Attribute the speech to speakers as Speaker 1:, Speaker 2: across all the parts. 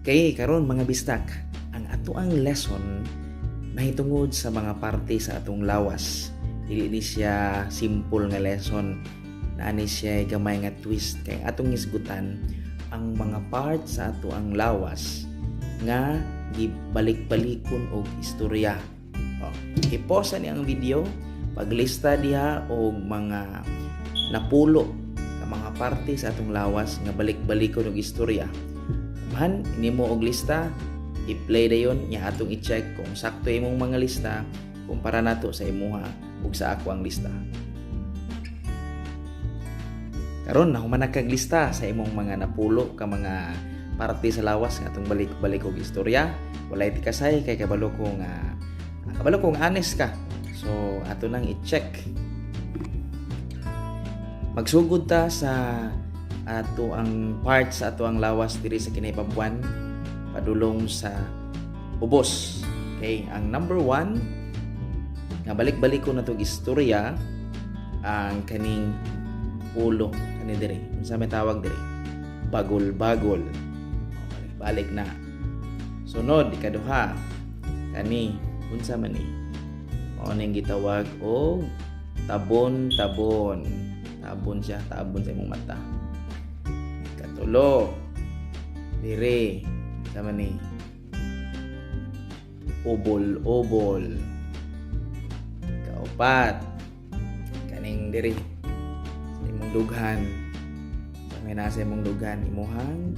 Speaker 1: Kay karon mga bistak, ang atoang lesson mahitungod sa mga parte sa atong lawas. Dili ni siya simple nga lesson, naani siya gamay nga twist kay atong isgutan ang mga part sa ato ang lawas nga gibalik-balikon og istorya. I-pause ni ang video, paglista diha og mga napulo ka mga parte sa atong lawas nga balik-balikon og istorya. Man, nimo og lista, i-play dayon nya atong i-check kung sakto imong mga lista kumpara nato sa imuha ug sa ako ang lista. Karon na human kag lista sa imong mga napulo ka mga parte sa lawas nga atong balik-balik og istorya. Walay ti kasay kay kabalo ko nga honest ka. So ato nang i-check. Magsugod ta sa ato ang part sa ato ang lawas diri sa kinay pabuan padulong sa ubos. Okay, ang number 1 nga balik-balik ko na itong istorya ang kaning ulo kani diri. Unsa may tawag diri? Bagol-bagol. Balik na. Sunod ikaduha kani unsa man ni? Mao ning gitawag og tabon-tabon. Tabon siya, tabon sa imong mata. Ikatulo diri unsa man ni? Obol-obol. Kaupat kaning diri imong dughan. Sa nasa imong dughan imuhang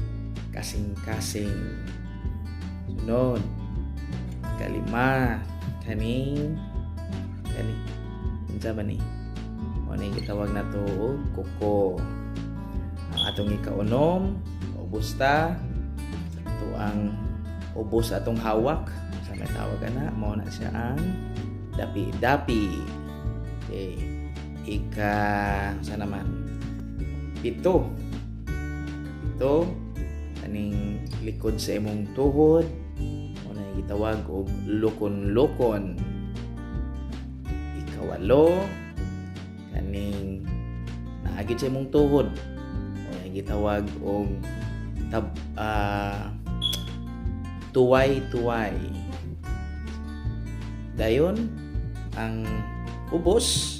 Speaker 1: kasing-kasing. Sunod kalima kani unsa man ni? Mo ni gitawag nato og kuko. Ang atong ikaunom ubos ta ito ang ubos atong hawak sa may tawag ana mao na siya ang dapi-dapi. Okay. Sa naman ito kaning likod sa imong tuhod mo na gitawag og lukon-lukon. Ikawalo kaning naagid sa imong tuhod mo na gitawag og tuway-tuway. Dayon ang ubos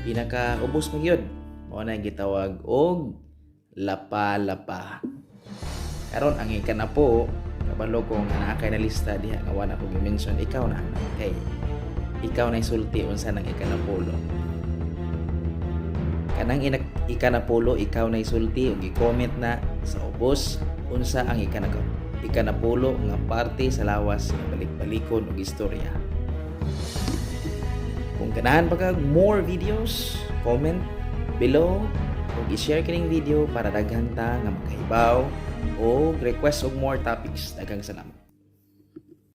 Speaker 1: pinaka-ubos mo yun mo na gitawag og lapa-lapa. Karon ang ikanapo kabalo ko nga naa kay na lista diha nga wala ko gi-mention, ikaw na kay ikaw na isulti unsa nang ikanapulo. Kanang ikanapulo ikaw na isulti ug i-comment na sa ubos unsa ang ikanapulo nga parte sa lawas nga balik-balikon og istorya. Kung ganahan pa kag more videos, comment below ug i-share kining video para daghan ta nga makahibaw o request og more topics. Daghang salamat.